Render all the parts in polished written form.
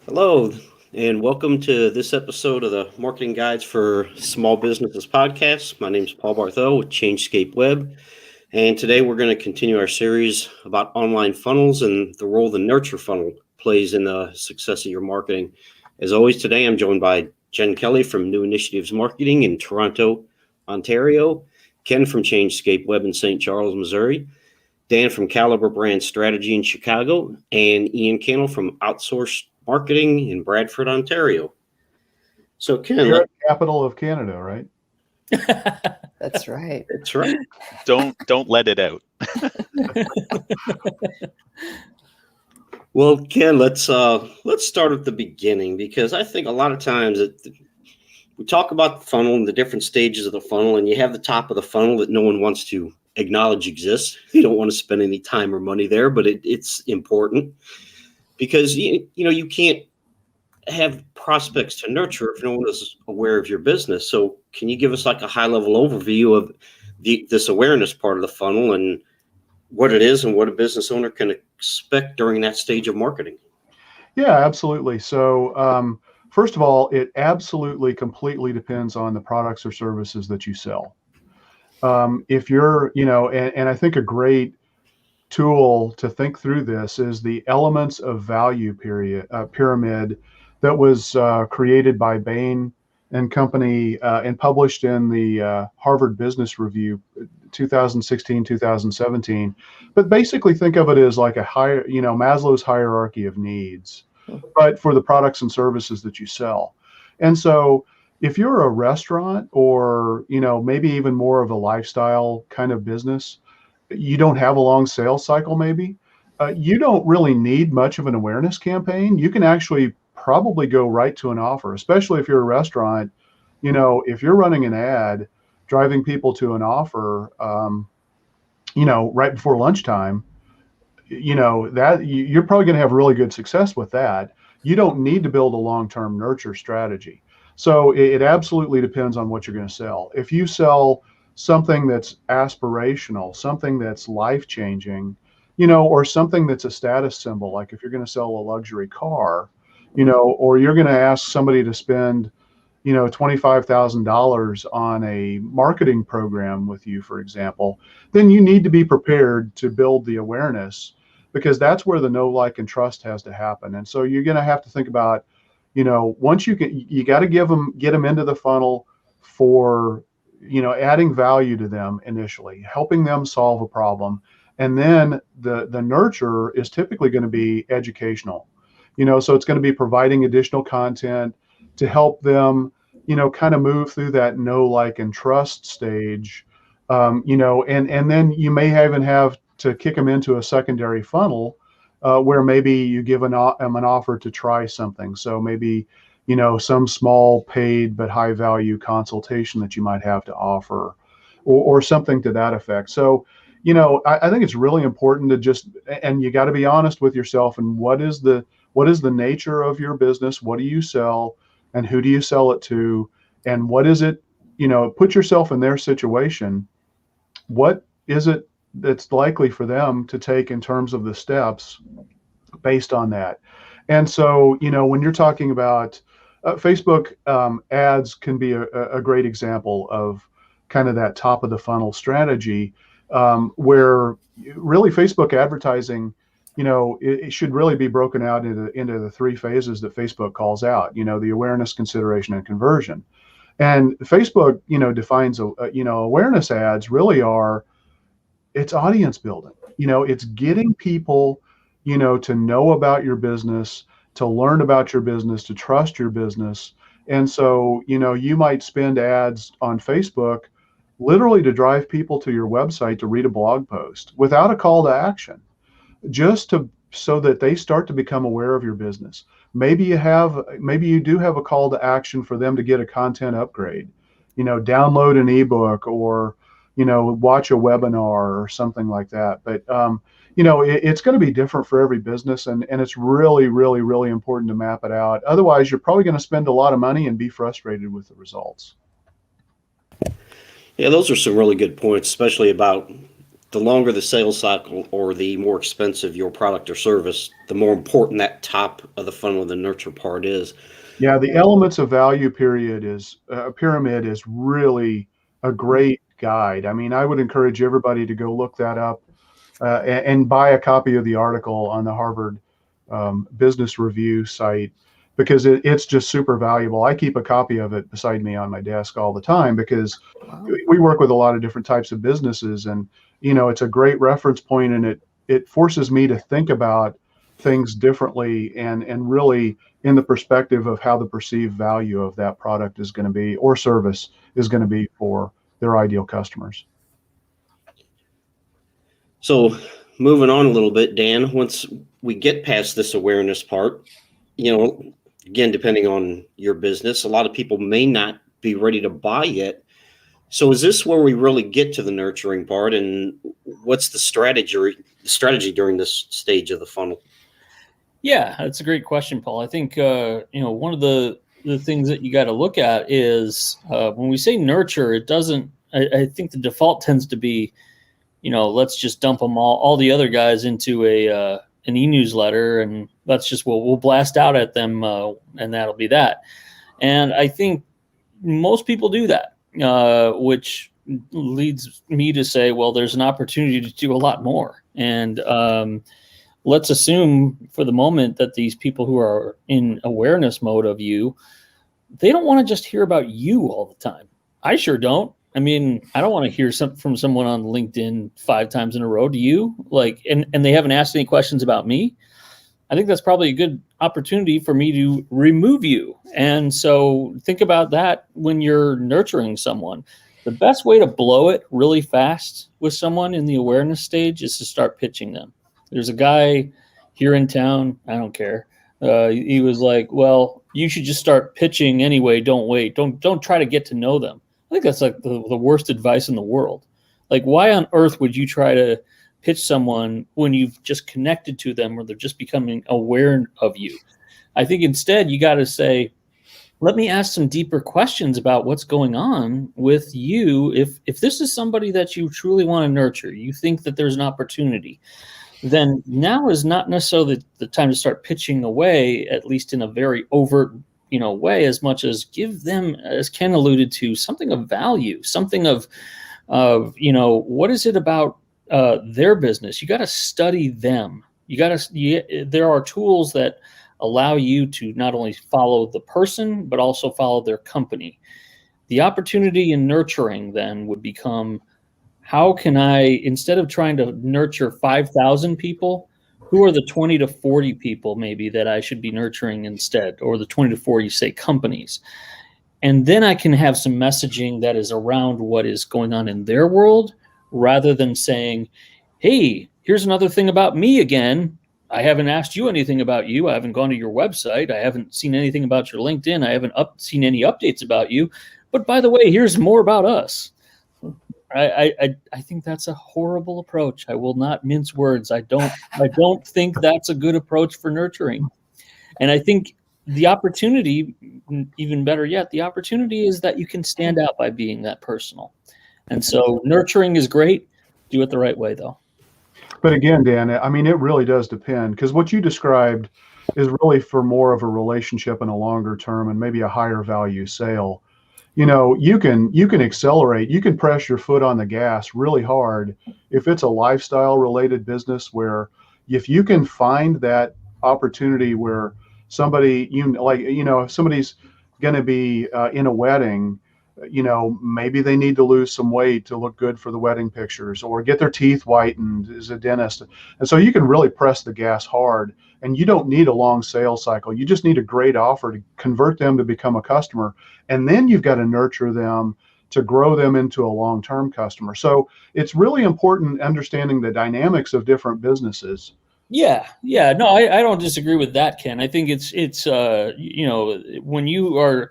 Hello, and welcome to this episode of the Marketing Guides for Small Businesses podcast. My name is Paul Bartho with Changescape Web, and today we're going to continue our series about online funnels and the role the nurture funnel plays in the success of your marketing. As always, today I'm joined by Jen Kelly from New Initiatives Marketing in Toronto, Ontario, Ken from Changescape Web in St. Charles, Missouri, Dan from Caliber Brand Strategy in Chicago, and Ian Cannell from Outsourced Marketing in Bradford, Ontario. So, Ken, You're at the capital of Canada, right? That's right. that's right. Don't let it out. Well, Ken, let's start at the beginning, because I think a lot of times we talk about the funnel and the different stages of the funnel, and you have the top of the funnel that no one wants to acknowledge exists. You don't want to spend any time or money there, but it's important because you can't have prospects to nurture if no one is aware of your business. So can you give us like a high level overview of this awareness part of the funnel and what it is and what a business owner can expect during that stage of marketing? Yeah, absolutely. So first of all, it absolutely completely depends on the products or services that you sell. If you're, and I think a great tool to think through this is the elements of value pyramid that was created by Bain and Company and published in the Harvard Business Review 2016, 2017. But basically think of it as like a higher, Maslow's hierarchy of needs, but for the products and services that you sell. And so if you're a restaurant or, maybe even more of a lifestyle kind of business, you don't have a long sales cycle, maybe. You don't really need much of an awareness campaign. You can actually probably go right to an offer, especially if you're a restaurant. If you're running an ad driving people to an offer, right before lunchtime, that you're probably going to have really good success with that. You don't need to build a long-term nurture strategy. So it absolutely depends on what you're going to sell. If you sell something that's aspirational, something that's life-changing, or something that's a status symbol, like if you're going to sell a luxury car, or you're going to ask somebody to spend, $25,000 on a marketing program with you, for example, then you need to be prepared to build the awareness, because that's where the know, like, and trust has to happen. And so you're going to have to think about, once you got to get them into the funnel for, adding value to them initially, helping them solve a problem. And then the nurture is typically going to be educational, so it's going to be providing additional content to help them, kind of move through that know, like, and trust stage, and then you may even have to kick them into a secondary funnel where maybe you give them an offer to try something. So maybe, some small paid but high value consultation that you might have to offer, or something to that effect. So, I think it's really important to just, and you got to be honest with yourself, and what is the nature of your business? What do you sell, and who do you sell it to? And what is it, put yourself in their situation. What is it that's likely for them to take in terms of the steps based on that? And so, when you're talking about Facebook ads can be a great example of kind of that top of the funnel strategy, where really Facebook advertising, it should really be broken out into the three phases that Facebook calls out, the awareness, consideration, and conversion. And Facebook, defines, awareness ads really are, it's audience building. It's getting people, to know about your business, to learn about your business, to trust your business. And so, you might spend ads on Facebook literally to drive people to your website to read a blog post without a call to action, just so that they start to become aware of your business. Maybe you do have a call to action for them to get a content upgrade, download an ebook, or, watch a webinar or something like that. But, it's going to be different for every business, and it's really, really, really important to map it out. Otherwise, you're probably going to spend a lot of money and be frustrated with the results. Yeah, those are some really good points, especially about the longer the sales cycle or the more expensive your product or service, the more important that top of the funnel, the nurture part is. Yeah, the elements of value pyramid is really a great guide. I mean, I would encourage everybody to go look that up and buy a copy of the article on the Harvard Business Review site, because it's just super valuable. I keep a copy of it beside me on my desk all the time, because we work with a lot of different types of businesses, and it's a great reference point, and it forces me to think about things differently and really in the perspective of how the perceived value of that product is going to be, or service is going to be, for their ideal customers. So moving on a little bit, Dan, once we get past this awareness part, again, depending on your business, a lot of people may not be ready to buy yet. So is this where we really get to the nurturing part, and what's the strategy during this stage of the funnel? Yeah, that's a great question, Paul. I think one of the things that you got to look at is when we say nurture, it doesn't. I think the default tends to be, let's just dump them all the other guys into an e-newsletter, and we'll blast out at them, and that'll be that. And I think most people do that, which leads me to say, well, there's an opportunity to do a lot more. And let's assume for the moment that these people who are in awareness mode of you, they don't want to just hear about you all the time. I sure don't. I mean, I don't want to hear from someone on LinkedIn 5 times in a row. Do you? And they haven't asked any questions about me. I think that's probably a good opportunity for me to remove you. And so think about that when you're nurturing someone. The best way to blow it really fast with someone in the awareness stage is to start pitching them. There's a guy here in town, I don't care. He was like, well, you should just start pitching anyway. Don't wait. Don't try to get to know them. I think that's like the worst advice in the world. Like, why on earth would you try to pitch someone when you've just connected to them, or they're just becoming aware of you? I think instead you got to say, let me ask some deeper questions about what's going on with you. If this is somebody that you truly want to nurture, you think that there's an opportunity, then now is not necessarily the time to start pitching away, at least in a very overt way, as much as give them, as Ken alluded to, something of value, something of what is it about their business. You got to study them. There are tools that allow you to not only follow the person, but also follow their company. The opportunity in nurturing then would become, how can I, instead of trying to nurture 5,000 people, who are the 20 to 40 people maybe that I should be nurturing instead, or the 20 to 40, say, companies? And then I can have some messaging that is around what is going on in their world, rather than saying, hey, here's another thing about me again. I haven't asked you anything about you. I haven't gone to your website. I haven't seen anything about your LinkedIn. I haven't seen any updates about you. But by the way, here's more about us. I think that's a horrible approach. I will not mince words. I don't think that's a good approach for nurturing. And I think the opportunity, even better yet, the opportunity is that you can stand out by being that personal. And so nurturing is great. Do it the right way, though. But again, Dan, I mean, it really does depend, because what you described is really for more of a relationship and a longer term and maybe a higher value sale. You can accelerate, you can press your foot on the gas really hard if it's a lifestyle related business, where if you can find that opportunity where somebody, if somebody's going to be in a wedding, maybe they need to lose some weight to look good for the wedding pictures, or get their teeth whitened as a dentist. And so you can really press the gas hard, and you don't need a long sales cycle. You just need a great offer to convert them to become a customer. And then you've got to nurture them to grow them into a long-term customer. So it's really important understanding the dynamics of different businesses. Yeah. No, I don't disagree with that, Ken. I think it's when you are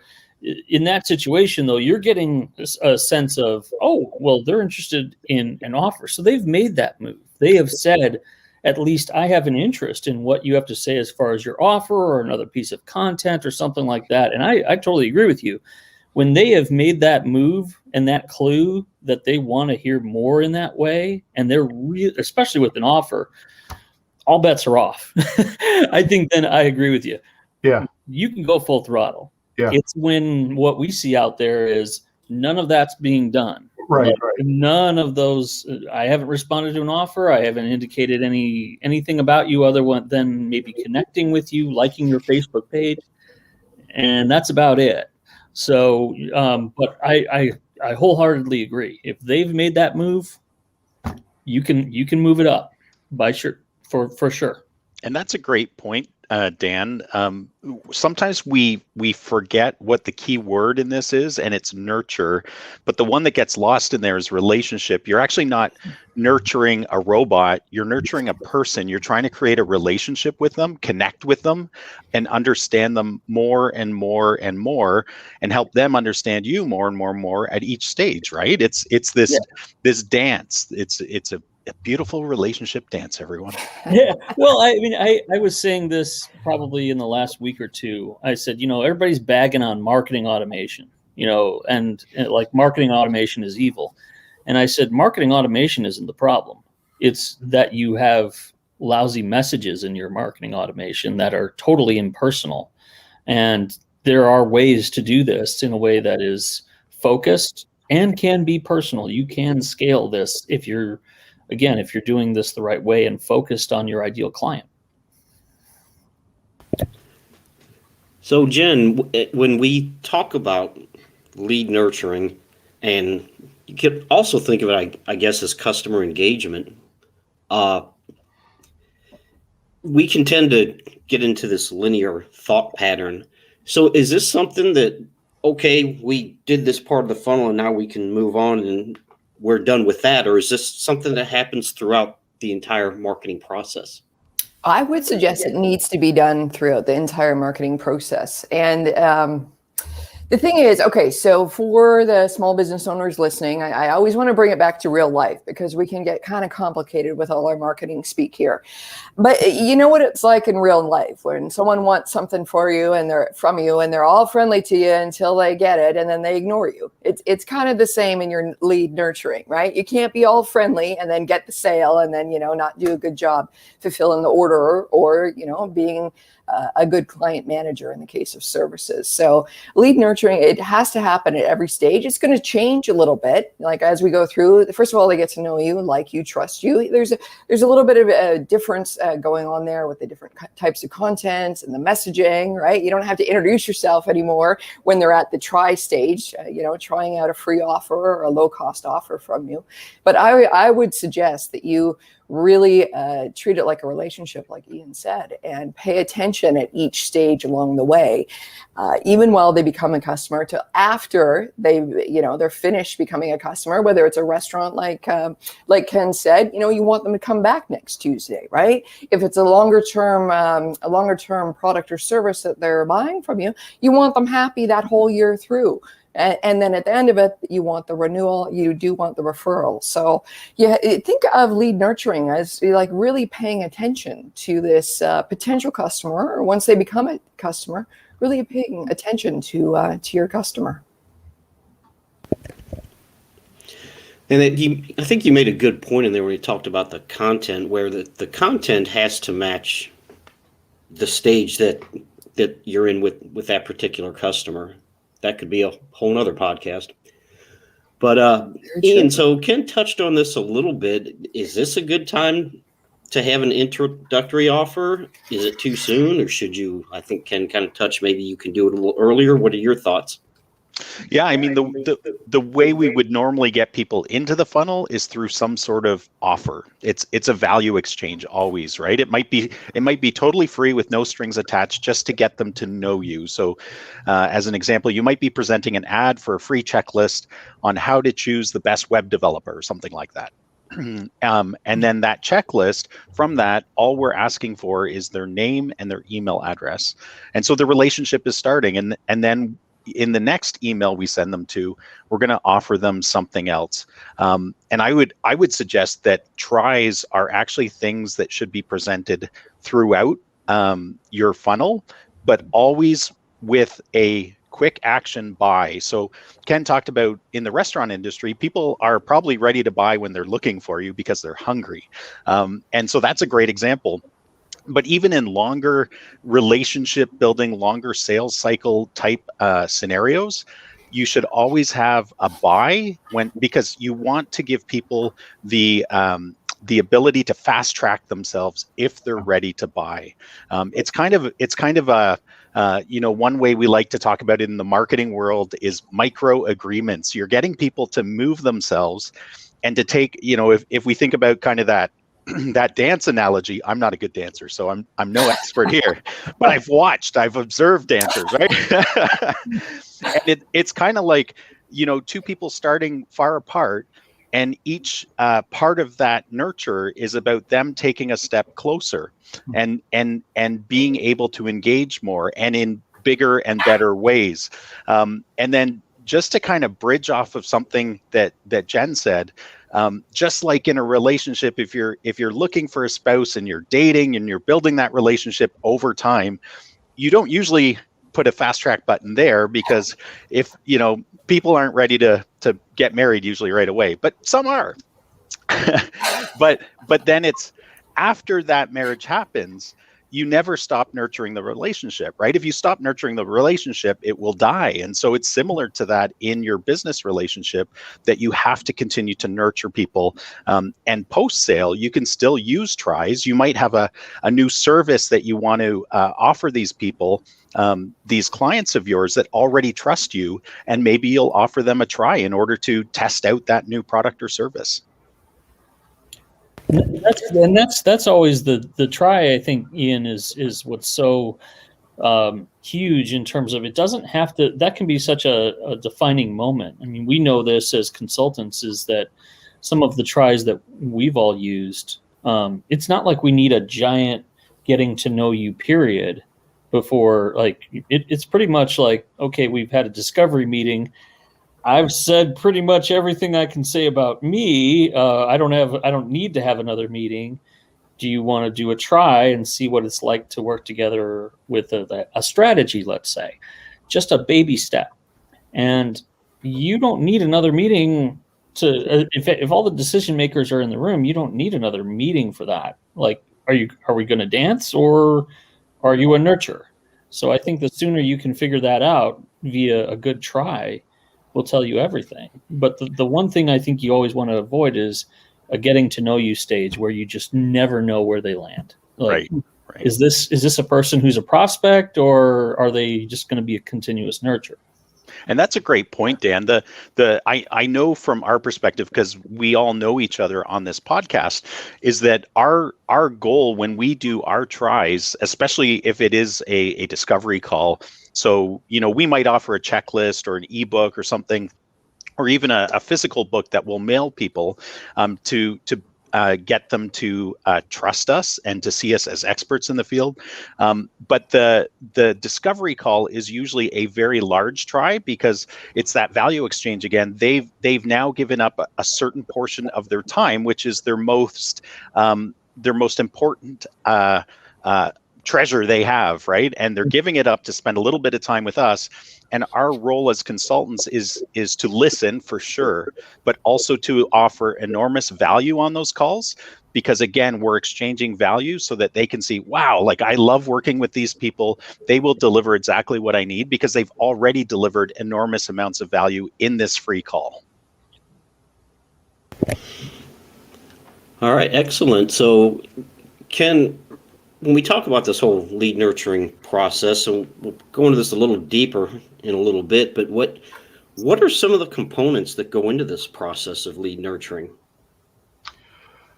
in that situation, though, you're getting a sense of, oh, well, they're interested in an offer. So they've made that move. They have said, at least I have an interest in what you have to say as far as your offer or another piece of content or something like that. And I totally agree with you. when they have made that move and that clue that they want to hear more in that way, and they're especially with an offer, all bets are off. I think then I agree with you. Yeah. You can go full throttle. Yeah. It's when what we see out there is none of that's being done. Right. Like, none of those. I haven't responded to an offer. I haven't indicated anything about you other than maybe connecting with you, liking your Facebook page, and that's about it. So, but I wholeheartedly agree. If they've made that move, you can move it up by sure for sure. And that's a great point, Dan. Sometimes we forget what the key word in this is, and it's nurture. But the one that gets lost in there is relationship. You're actually not nurturing a robot. You're nurturing a person. You're trying to create a relationship with them, connect with them, and understand them more and more and more, and help them understand you more and more and more at each stage. Right? It's this this dance. It's a beautiful relationship dance, everyone. Yeah. Well, I mean, I was saying this probably in the last week or two. I said, everybody's bagging on marketing automation, and like marketing automation is evil. And I said, marketing automation isn't the problem. It's that you have lousy messages in your marketing automation that are totally impersonal. And there are ways to do this in a way that is focused and can be personal. You can scale this if you're doing this the right way and focused on your ideal client. So, Jen, when we talk about lead nurturing, and you could also think of it, I guess, as customer engagement, we can tend to get into this linear thought pattern. So is this something that, okay, we did this part of the funnel and now we can move on and we're done with that? Or is this something that happens throughout the entire marketing process? I would suggest it needs to be done throughout the entire marketing process. And the thing is, okay, so for the small business owners listening, I always want to bring it back to real life because we can get kind of complicated with all our marketing speak here. But you know what it's like in real life when someone wants something for you and they're all friendly to you until they get it and then they ignore you. It's kind of the same in your lead nurturing, right? You can't be all friendly and then get the sale and then, not do a good job fulfilling the order or being a good client manager in the case of services. So lead nurturing, it has to happen at every stage. It's going to change a little bit. Like as we go through, first of all, they get to know you, like you, trust you. There's a little bit of a difference going on there with the different types of content and the messaging, right? You don't have to introduce yourself anymore when they're at the try stage, trying out a free offer or a low cost offer from you. But I would suggest that you really treat it like a relationship, like Ian said, and pay attention at each stage along the way, even while they become a customer to after they're finished becoming a customer, whether it's a restaurant like Ken said, you want them to come back next Tuesday, right? If it's a longer term product or service that they're buying from you, you want them happy that whole year through. And then at the end of it, you want the renewal, you do want the referral. So think of lead nurturing as like really paying attention to this potential customer, or once they become a customer, really paying attention to your customer. And I think you made a good point in there when you talked about the content, where the content has to match the stage that you're in with that particular customer. That could be a whole nother podcast. But Ian, so Ken touched on this a little bit. Is this a good time to have an introductory offer? Is it too soon, or should you? I think Ken kind of touched. Maybe you can do it a little earlier. What are your thoughts? Yeah, I mean, the way we would normally get people into the funnel is through some sort of offer. It's a value exchange always, right? It might be totally free with no strings attached, just to get them to know you. So as an example, you might be presenting an ad for a free checklist on how to choose the best web developer or something like that. And then that checklist, from that, all we're asking for is their name and their email address. And so the relationship is starting. And then in the next email we send them to, we're going to offer them something else. And I would suggest that tries are actually things that should be presented throughout your funnel, but always with a quick action buy. So Ken talked about in the restaurant industry, people are probably ready to buy when they're looking for you because they're hungry. And so that's a great example. But even in longer relationship building, longer sales cycle type scenarios, you should always have a buy because you want to give people the ability to fast track themselves if they're ready to buy. It's kind of a one way we like to talk about it in the marketing world is micro agreements. You're getting people to move themselves and to take, if we think about kind of that dance analogy, I'm not a good dancer, so I'm no expert here, but I've observed dancers, right? And it's kind of like, two people starting far apart, and each part of that nurture is about them taking a step closer and being able to engage more and in bigger and better ways. And then just to kind of bridge off of something that Jen said, just like in a relationship, if you're looking for a spouse and you're dating and you're building that relationship over time, you don't usually put a fast track button there, because if people aren't ready to get married usually right away, but some are. but then it's after that marriage happens, you never stop nurturing the relationship, right? If you stop nurturing the relationship, it will die. And so it's similar to that in your business relationship, that you have to continue to nurture people. And post-sale, you can still use tries. You might have a new service that you want to offer these people, these clients of yours that already trust you, and maybe you'll offer them a try in order to test out that new product or service. That's always the try. I think, Ian, is what's so huge in terms of, it doesn't have to, that can be such a defining moment. I mean, we know this as consultants, is that some of the tries that we've all used, it's not like we need a giant getting to know you period before, like, it's pretty much like, okay, we've had a discovery meeting. I've said pretty much everything I can say about me. I don't need to have another meeting. Do you want to do a try and see what it's like to work together with a strategy, let's say? Just a baby step. And you don't need another meeting to, if all the decision makers are in the room, you don't need another meeting for that. Like, are we going to dance, or are you a nurture? So I think the sooner you can figure that out via a good try, will tell you everything. But the one thing I think you always want to avoid is a getting to know you stage where you just never know where they land. Like, right. Is this a person who's a prospect, or are they just going to be a continuous nurture? And that's a great point, Dan. I know from our perspective, because we all know each other on this podcast, is that our goal when we do our tries, especially if it is a discovery call, so we might offer a checklist or an ebook or something, or even a physical book that will mail people to get them to trust us and to see us as experts in the field. But the discovery call is usually a very large try, because it's that value exchange again. They've now given up a certain portion of their time, which is their most important treasure they have, right? And they're giving it up to spend a little bit of time with us. And our role as consultants is to listen, for sure, but also to offer enormous value on those calls, because again, we're exchanging value so that they can see, wow, like, I love working with these people. They will deliver exactly what I need, because they've already delivered enormous amounts of value in this free call. All right, excellent. So, Ken, when we talk about this whole lead nurturing process, and we'll go into this a little deeper in a little bit, but what are some of the components that go into this process of lead nurturing?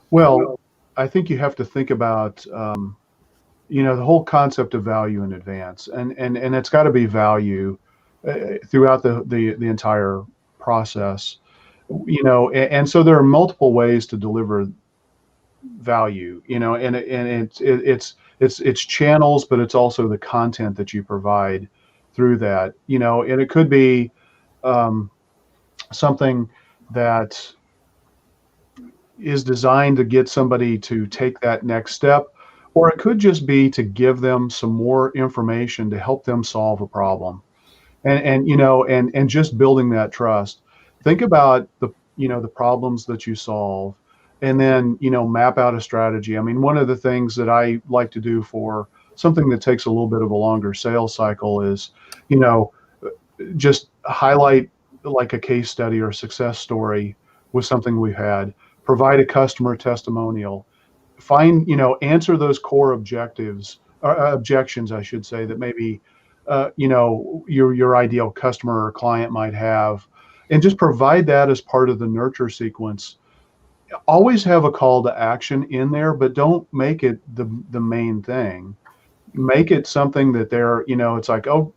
Well, I think you have to think about, the whole concept of value in advance, and it's got to be value throughout the entire process, and so there are multiple ways to deliver value, and it's channels, but it's also the content that you provide through that, and it could be something that is designed to get somebody to take that next step, or it could just be to give them some more information to help them solve a problem. and just building that trust. Think about the problems that you solve, and then map out a strategy. I mean, one of the things that I like to do for something that takes a little bit of a longer sales cycle is just highlight like a case study or success story with something we've had, provide a customer testimonial, answer those core objectives or objections, I should say, that maybe your ideal customer or client might have, and just provide that as part of the nurture sequence. Always have a call to action in there, but don't make it the main thing. Make it something that it's like, oh,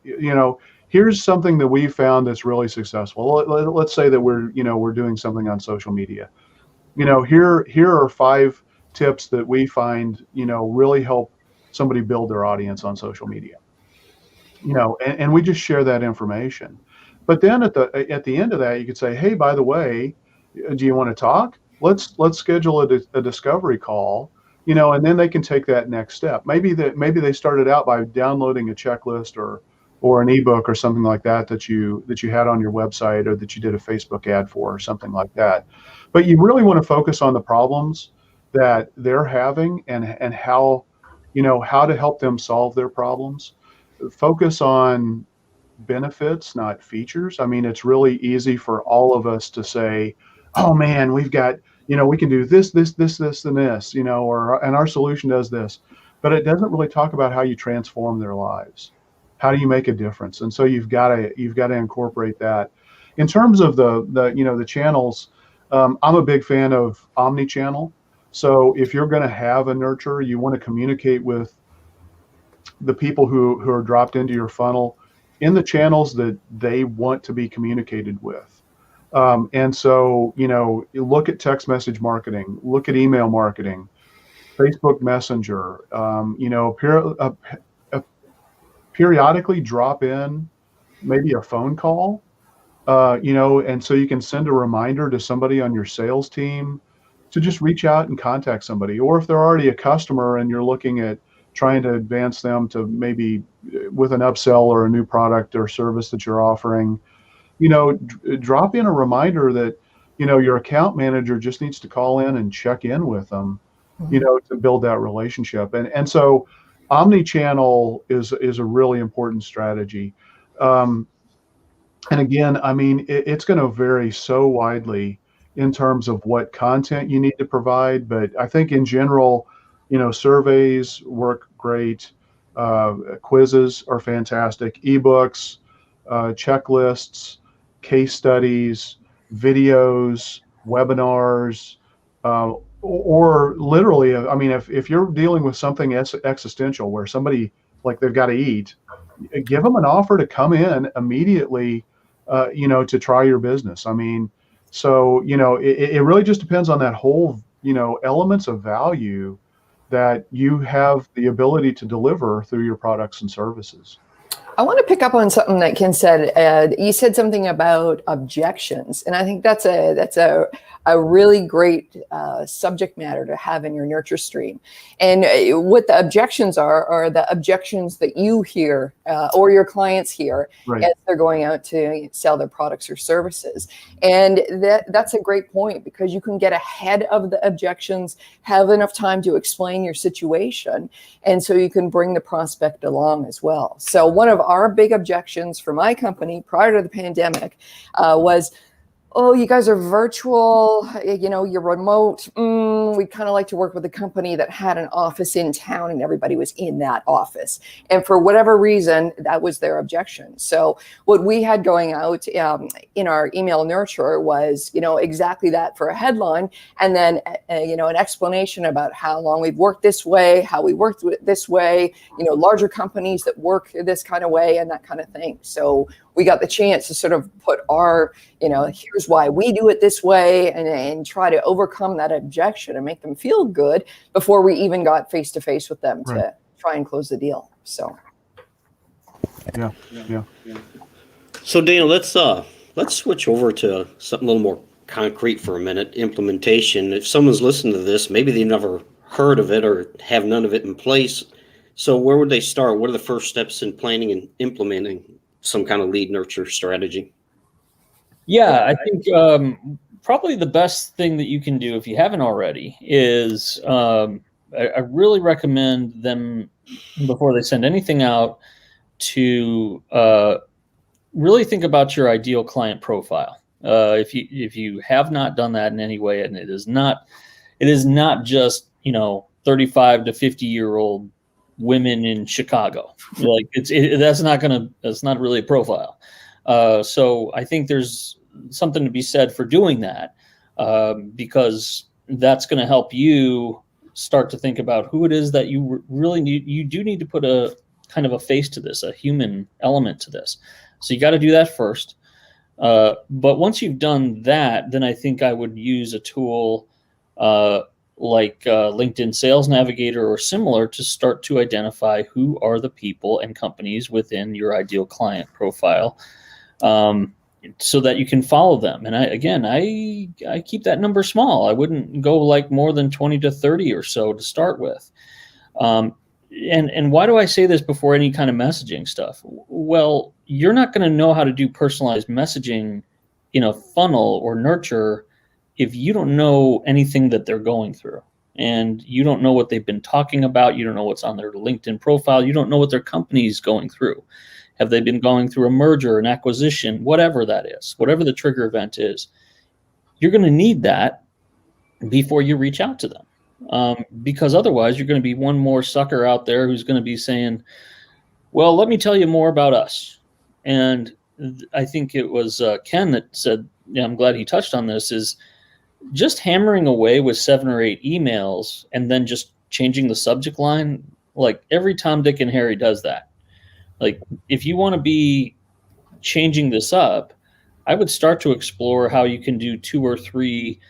here's something that we found that's really successful. Let's say that we're doing something on social media. Here are 5 tips that we find really help somebody build their audience on social media. And we just share that information. But then at the end of that, you could say, hey, by the way, do you want to talk? Let's schedule a discovery call. And then they can take that next step. Maybe they started out by downloading a checklist or an ebook or something like that you had on your website, or that you did a Facebook ad for, or something like that. But you really want to focus on the problems that they're having and how to help them solve their problems. Focus on benefits, not features. I mean, it's really easy for all of us to say, oh man, we've got, we can do this, and this, and our solution does this, but it doesn't really talk about how you transform their lives. How do you make a difference? And so you've got to incorporate that. In terms of the channels, I'm a big fan of omni-channel. So if you're going to have a nurture, you want to communicate with the people who are dropped into your funnel in the channels that they want to be communicated with. And so, you look at text message marketing, look at email marketing, Facebook Messenger, periodically drop in maybe a phone call, and so you can send a reminder to somebody on your sales team to just reach out and contact somebody. Or if they're already a customer and you're looking at trying to advance them to maybe with an upsell or a new product or service that you're offering, drop in a reminder that, your account manager just needs to call in and check in with them, to build that relationship. And so omni-channel is a really important strategy. And again, I mean, it's going to vary so widely in terms of what content you need to provide. But I think in general, surveys work great. Quizzes are fantastic. Ebooks, checklists, case studies, videos, webinars, or literally, I mean, if you're dealing with something existential where somebody, like, they've got to eat, give them an offer to come in immediately, to try your business. I mean, so, it really just depends on that whole, elements of value that you have the ability to deliver through your products and services. I want to pick up on something that Ken said. You said something about objections, and I think that's a really great subject matter to have in your nurture stream. And what the objections are the objections that you hear or your clients hear, right, as they're going out to sell their products or services. And that's a great point, because you can get ahead of the objections, have enough time to explain your situation, and so you can bring the prospect along as well. So one of our big objections for my company prior to the pandemic was, oh, you guys are virtual, you're remote. We'd kind of like to work with a company that had an office in town and everybody was in that office. And for whatever reason, that was their objection. So what we had going out in our email nurture was, exactly that for a headline. And then, an explanation about how long we've worked this way, how we worked this way, larger companies that work this kind of way and that kind of thing. So we got the chance to sort of put our, here's why we do it this way, and try to overcome that objection and make them feel good before we even got face to face with them, right, to try and close the deal. So, yeah. So Dana, let's switch over to something a little more concrete for a minute. Implementation. If someone's listening to this, maybe they've never heard of it or have none of it in place. So where would they start? What are the first steps in planning and implementing some kind of lead nurture strategy? Yeah, I think probably the best thing that you can do if you haven't already is I really recommend them before they send anything out to really think about your ideal client profile. If you have not done that in any way, and it is not just 35 to 50-year-old women in Chicago. Like that's not really a profile. So I think there's something to be said for doing that, because that's going to help you start to think about who it is that you really need. You do need to put a kind of a face to this, a human element to this. So you got to do that first. But once you've done that, then I think I would use a tool like LinkedIn Sales Navigator or similar to start to identify who are the people and companies within your ideal client profile, so that you can follow them. And I keep that number small. I wouldn't go like more than 20 to 30 or so to start with. And why do I say this before any kind of messaging stuff? Well, you're not going to know how to do personalized messaging in a funnel or nurture if you don't know anything that they're going through, and you don't know what they've been talking about. You don't know what's on their LinkedIn profile. You don't know what their company's going through. Have they been going through a merger, an acquisition, whatever that is, whatever the trigger event is? You're going to need that before you reach out to them. Because otherwise you're going to be one more sucker out there who's going to be saying, well, let me tell you more about us. And I think it was Ken that said, I'm glad he touched on this, is just hammering away with 7 or 8 emails and then just changing the subject line. Like every Tom, Dick, and Harry does that. Like if you want to be changing this up, I would start to explore how you can do 2 or 3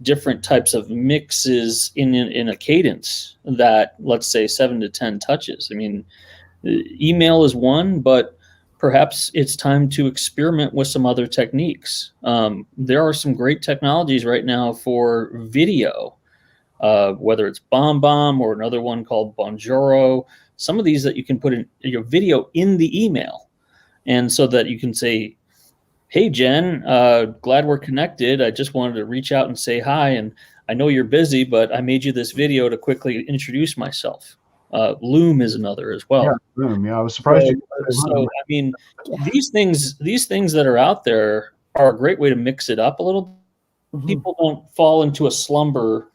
different types of mixes in a cadence that, let's say, 7 to 10 touches. I mean, email is one, but perhaps it's time to experiment with some other techniques. There are some great technologies right now for video, whether it's BombBomb or another one called Bonjoro. Some of these that you can put in your video in the email, and so that you can say, hey, Jen, glad we're connected. I just wanted to reach out and say hi. And I know you're busy, but I made you this video to quickly introduce myself. Loom is another as well. Yeah, Loom. Yeah, I was surprised. So I mean, these things that are out there are a great way to mix it up a little. Mm-hmm. People don't fall into a slumber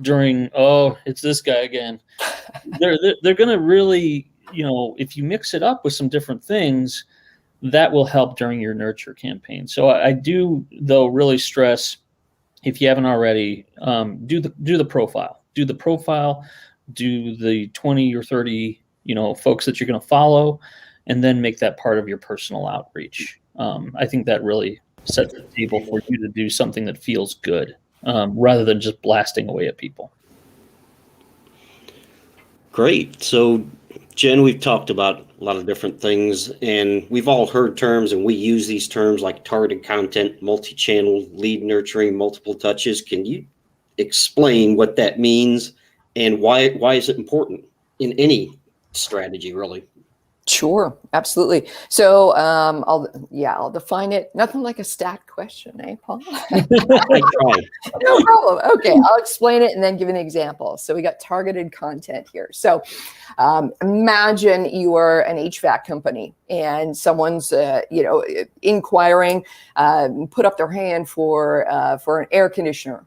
during, oh, it's this guy again. They're going to really, if you mix it up with some different things, that will help during your nurture campaign. So I do, though, really stress, if you haven't already, do the profile. Do the profile, do the 20 or 30, folks that you're going to follow, and then make that part of your personal outreach. I think that really sets the table for you to do something that feels good, rather than just blasting away at people. Great. So, Jen, we've talked about a lot of different things, and we've all heard terms, and we use these terms like targeted content, multi-channel, lead nurturing, multiple touches. Can you explain what that means and why is it important in any strategy, really? Sure, absolutely. So I'll define it. Nothing like a stacked question, eh, Paul? I tried. No problem. Okay, I'll explain it and then give an example. So we got targeted content here. So imagine you are an HVAC company and someone's inquiring, put up their hand for an air conditioner.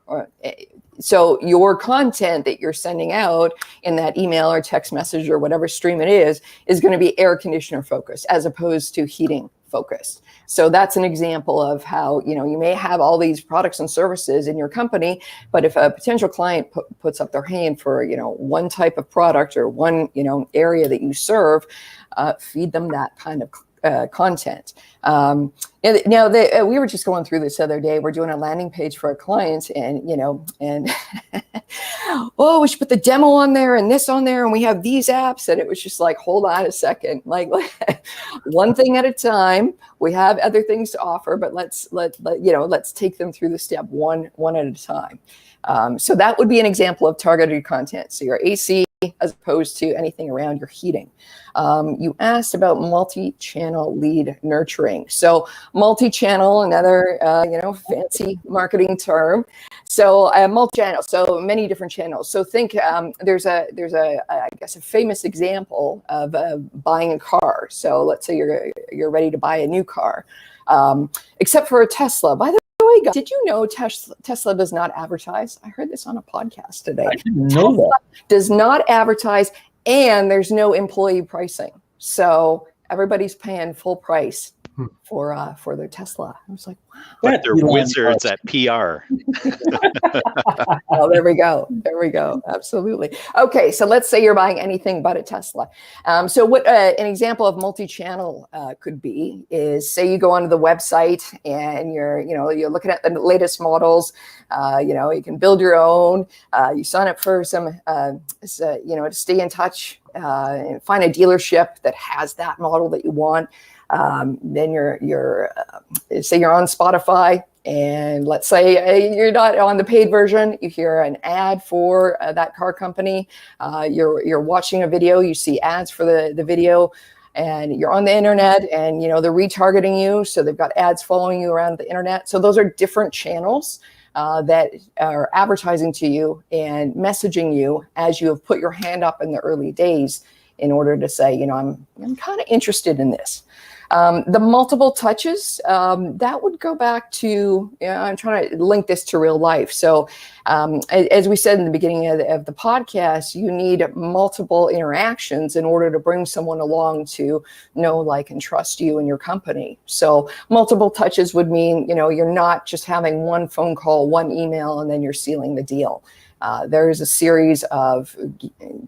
So your content that you're sending out in that email or text message or whatever stream it is going to be air conditioner focused as opposed to heating focused. So that's an example of how, you may have all these products and services in your company, but if a potential client puts up their hand for, one type of product or one, area that you serve, feed them that kind of content. And now we were just going through this other day. We're doing a landing page for a client, and oh, we should put the demo on there and this on there, and we have these apps, and it was just like, hold on a second, like one thing at a time. We have other things to offer, but let's take them through the step one at a time. So that would be an example of targeted content. So your AC as opposed to anything around your heating. You asked about multi-channel lead nurturing. So multi-channel, another fancy marketing term. So multi-channel, so many different channels. So think there's a I guess a famous example of buying a car. So let's say you're ready to buy a new car, except for a Tesla. By the way, did you know Tesla does not advertise? I heard this on a podcast today. I didn't know Tesla that. does not advertise, and there's no employee pricing. So everybody's paying full price for their Tesla. I was like, wow. But they're wizards at PR. Oh, there we go. There we go. Absolutely. Okay, so let's say you're buying anything but a Tesla. So what an example of multi-channel could be is, say you go onto the website and you're looking at the latest models. You can build your own. You sign up for some, to stay in touch and find a dealership that has that model that you want. Then you're say you're on Spotify, and let's say you're not on the paid version. You hear an ad for that car company. You're watching a video. You see ads for the video, and you're on the internet, and they're retargeting you. So they've got ads following you around the internet. So those are different channels that are advertising to you and messaging you as you have put your hand up in the early days in order to say, I'm kind of interested in this. The multiple touches, that would go back to, I'm trying to link this to real life. So as we said in the beginning of the podcast, you need multiple interactions in order to bring someone along to know, like, and trust you and your company. So multiple touches would mean, you're not just having one phone call, one email, and then you're sealing the deal. There is a series of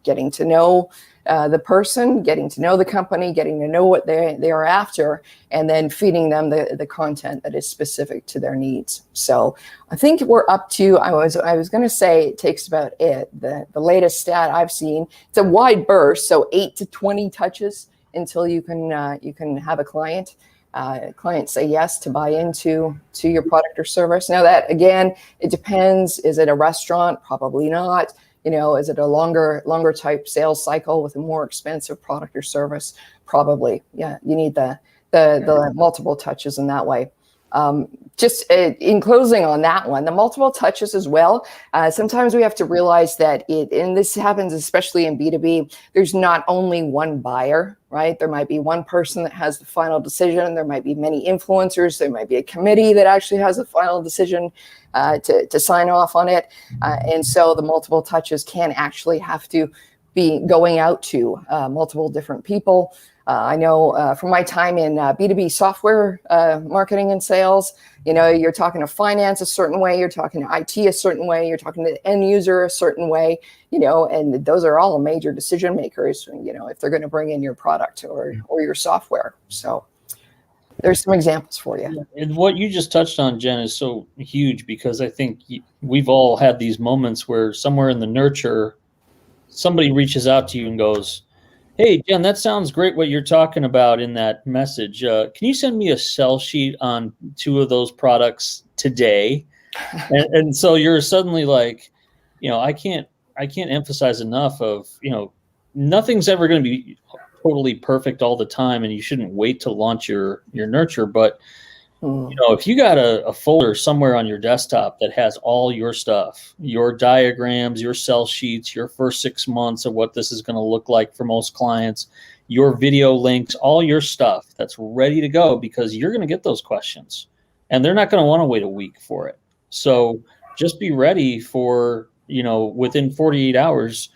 getting to know the person, getting to know the company, getting to know what they are after, and then feeding them the content that is specific to their needs. So I think we're up to, I was going to say it takes about the latest stat I've seen. It's a wide berth, so 8 to 20 touches until you can have a client. Clients say yes to buy into your product or service. Now that, again, it depends. Is it a restaurant? Probably not. Is it a longer type sales cycle with a more expensive product or service? Probably. Yeah, you need the multiple touches in that way. Just in closing on that one, the multiple touches as well. Sometimes we have to realize that and this happens especially in B2B, there's not only one buyer, right? There might be one person that has the final decision. There might be many influencers. There might be a committee that actually has the final decision to sign off on it. And so the multiple touches can actually have to be going out to multiple different people. I know from my time in B2B software marketing and sales, you're talking to finance a certain way, you're talking to IT a certain way, you're talking to the end user a certain way, and those are all major decision makers, if they're going to bring in your product or your software. So there's some examples for you. And what you just touched on, Jen, is so huge, because I think we've all had these moments where somewhere in the nurture, somebody reaches out to you and goes, "Hey, Jen, that sounds great what you're talking about in that message. Can you send me a sell sheet on 2 of those products today?" And so you're suddenly like, I can't emphasize enough of, nothing's ever going to be totally perfect all the time, and you shouldn't wait to launch your nurture. But if you got a folder somewhere on your desktop that has all your stuff, your diagrams, your sell sheets, your first 6 months of what this is going to look like for most clients, your video links, all your stuff that's ready to go, because you're going to get those questions and they're not going to want to wait a week for it. So just be ready for, within 48 hours,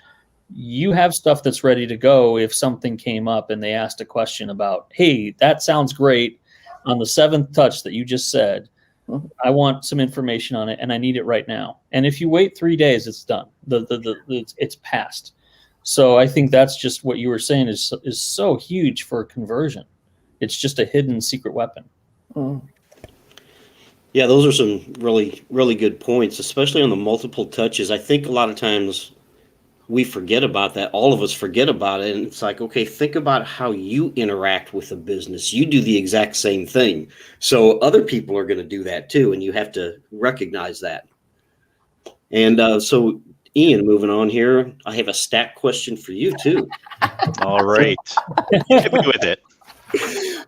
you have stuff that's ready to go. If something came up and they asked a question about, "Hey, that sounds great on the 7th touch that you just said, I want some information on it and I need it right now." And if you wait 3 days, it's done. It's passed. So I think that's just what you were saying is so huge for conversion. It's just a hidden secret weapon. Yeah, those are some really, really good points, especially on the multiple touches. I think a lot of times we forget about that. All of us forget about it. And it's like, okay, think about how you interact with a business. You do the exact same thing. So other people are going to do that too. And you have to recognize that. And so, Ian, moving on here, I have a stat question for you too. All right. Hit me with it.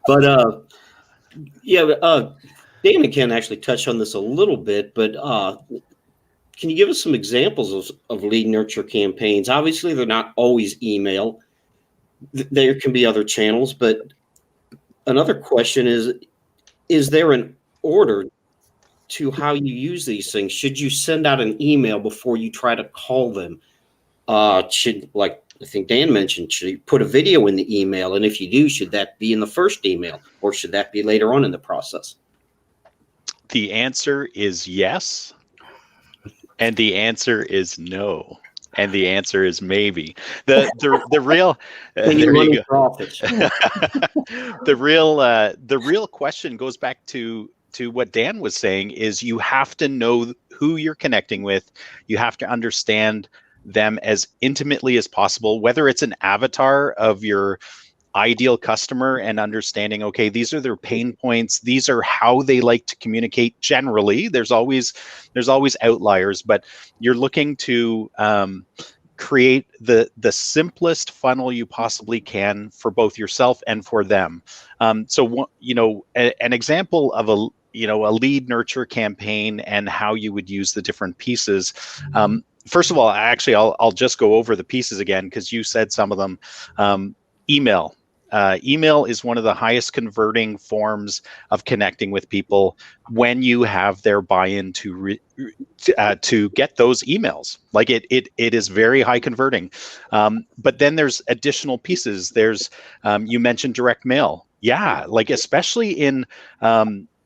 But Dan and Ken actually touched on this a little bit, but can you give us some examples of lead nurture campaigns? Obviously, they're not always email. There can be other channels, but another question is there an order to how you use these things? Should you send out an email before you try to call them? Should, like I think Dan mentioned, should you put a video in the email? And if you do, should that be in the first email or should that be later on in the process? The answer is yes. And the answer is no. And the answer is maybe. The real there you go. The real question goes back to what Dan was saying, is you have to know who you're connecting with. You have to understand them as intimately as possible, whether it's an avatar of your ideal customer and understanding, okay, these are their pain points, these are how they like to communicate generally. There's always outliers, but you're looking to create the simplest funnel you possibly can for both yourself and for them. So an example of a lead nurture campaign and how you would use the different pieces. First of all, actually, I'll just go over the pieces again because you said some of them. Email. Email is one of the highest converting forms of connecting with people when you have their buy-in to get those emails. Like it is very high converting. But then there's additional pieces. There's you mentioned direct mail. Yeah, like especially in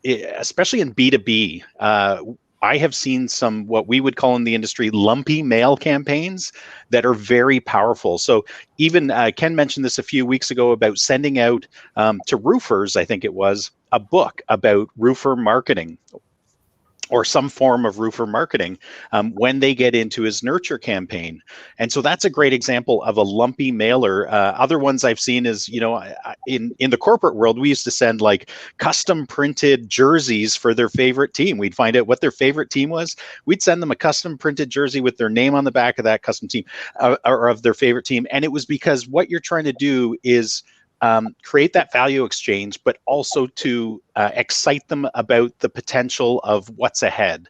B2B. I have seen some what we would call in the industry lumpy mail campaigns that are very powerful. So even Ken mentioned this a few weeks ago about sending out to roofers, I think it was, a book about roofer marketing or some form of roofer marketing when they get into his nurture campaign. And so that's a great example of a lumpy mailer. Other ones I've seen is, in the corporate world, we used to send like custom printed jerseys for their favorite team. We'd find out what their favorite team was. We'd send them a custom printed jersey with their name on the back of that custom team or of their favorite team. And it was because what you're trying to do is create that value exchange, but also to excite them about the potential of what's ahead.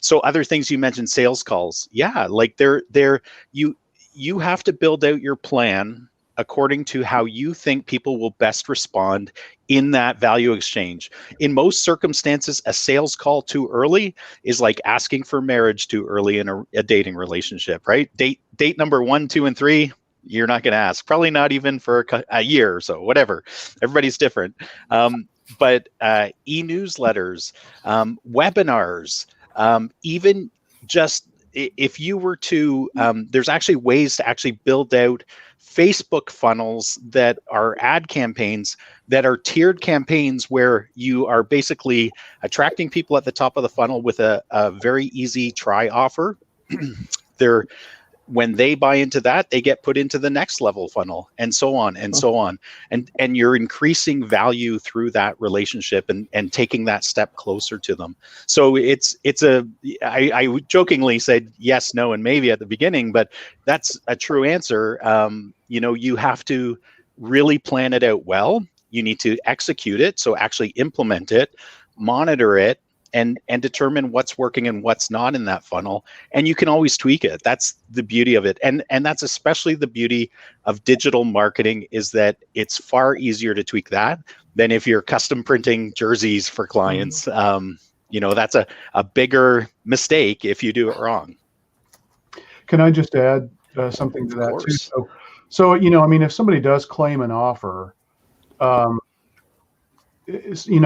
So other things you mentioned, sales calls. Yeah, like you have to build out your plan according to how you think people will best respond in that value exchange. In most circumstances, a sales call too early is like asking for marriage too early in a dating relationship, right? Date number 1, 2, and 3. You're not going to ask, probably not even for a year or so, whatever. Everybody's different. But e-newsletters, webinars, even just if you were to, there's actually ways to actually build out Facebook funnels that are ad campaigns that are tiered campaigns where you are basically attracting people at the top of the funnel with a very easy try offer. When they buy into that, they get put into the next level funnel, and so on and so on. And you're increasing value through that relationship and taking that step closer to them. So I jokingly said yes, no, and maybe at the beginning, but that's a true answer. You have to really plan it out well. You need to execute it. So actually implement it, monitor it, and determine what's working and what's not in that funnel. And you can always tweak it. That's the beauty of it. And that's especially the beauty of digital marketing, is that it's far easier to tweak that than if you're custom printing jerseys for clients. That's a bigger mistake if you do it wrong. Can I just add something to that too? So if somebody does claim an offer,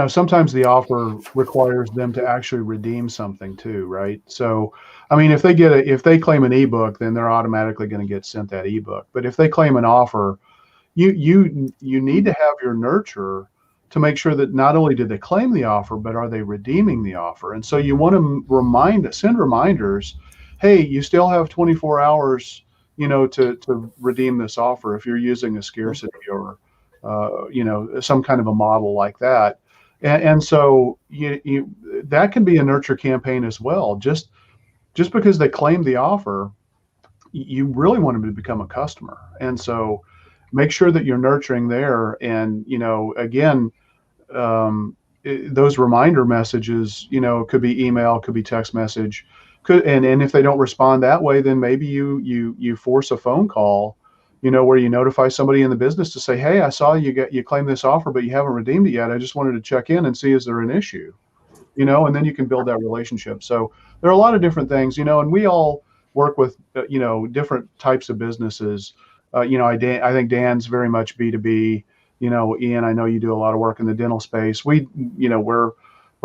sometimes the offer requires them to actually redeem something too, right? So, if they claim an ebook, then they're automatically going to get sent that ebook. But if they claim an offer, you need to have your nurture to make sure that not only did they claim the offer, but are they redeeming the offer? And so you want to send reminders. Hey, you still have 24 hours, to redeem this offer if you're using a scarcity or some kind of a model like that. And so that can be a nurture campaign as well. Just just because they claim the offer, you really want them to become a customer. And so make sure that you're nurturing there. And, again, those reminder messages, could be email, could be text message, and if they don't respond that way, then maybe you force a phone call, where you notify somebody in the business to say, hey, I saw you claim this offer, but you haven't redeemed it yet. I just wanted to check in and see, is there an issue? And then you can build that relationship. So there are a lot of different things, and we all work with, different types of businesses. I think Dan's very much B2B. Ian, I know you do a lot of work in the dental space. We're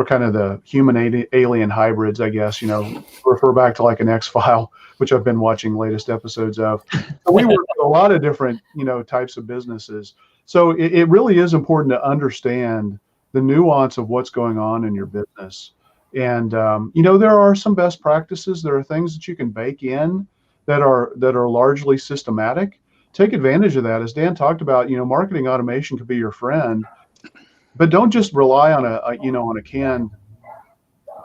kind of the human alien hybrids, I guess, refer back to like an X-File, which I've been watching latest episodes of. So we work with a lot of different, types of businesses. So it really is important to understand the nuance of what's going on in your business. And, there are some best practices. There are things that you can bake in that are largely systematic. Take advantage of that. As Dan talked about, marketing automation could be your friend, but don't just rely on a canned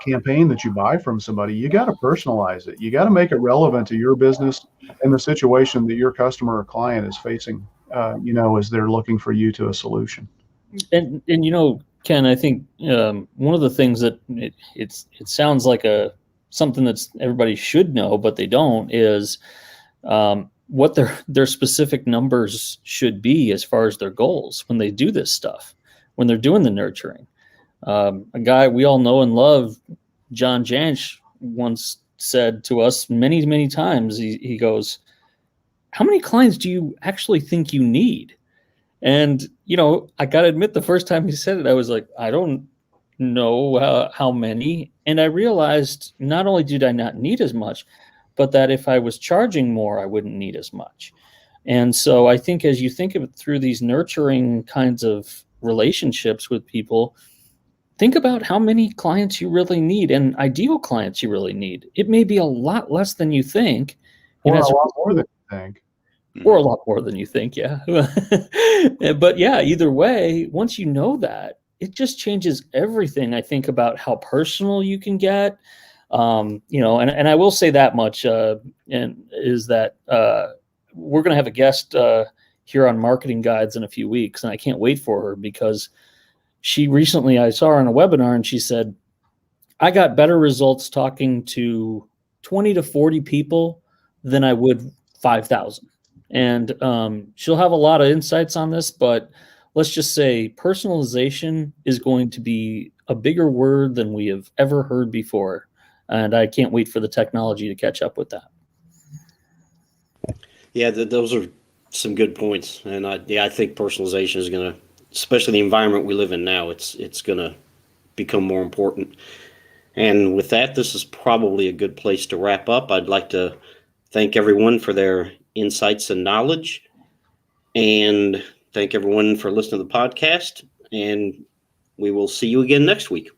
campaign that you buy from somebody. You got to personalize it. You got to make it relevant to your business and the situation that your customer or client is facing, as they're looking for you to a solution. And Ken, I think one of the things that it sounds like something that's everybody should know, but they don't, is what their specific numbers should be as far as their goals when they do this stuff, when they're doing the nurturing. A guy we all know and love, John Jansch, once said to us many, many times, he goes, how many clients do you actually think you need? And, I got to admit, the first time he said it, I was like, I don't know how many. And I realized not only did I not need as much, but that if I was charging more, I wouldn't need as much. And so I think as you think of it through these nurturing kinds of relationships with people, think about how many clients you really need and ideal clients you really need. It may be a lot less than you think. Or a lot more than you think. Or a lot more than you think, yeah. But yeah, either way, once you know that, it just changes everything, I think, about how personal you can get. And I will say that much, and is that we're going to have a guest here on Marketing Guides in a few weeks, and I can't wait for her because I saw her on a webinar, and she said, I got better results talking to 20 to 40 people than I would 5,000. And she'll have a lot of insights on this, but let's just say personalization is going to be a bigger word than we have ever heard before. And I can't wait for the technology to catch up with that. Yeah, those are some good points. And I think personalization is going to, especially the environment we live in now, it's going to become more important. And with that, this is probably a good place to wrap up. I'd like to thank everyone for their insights and knowledge, and thank everyone for listening to the podcast. And we will see you again next week.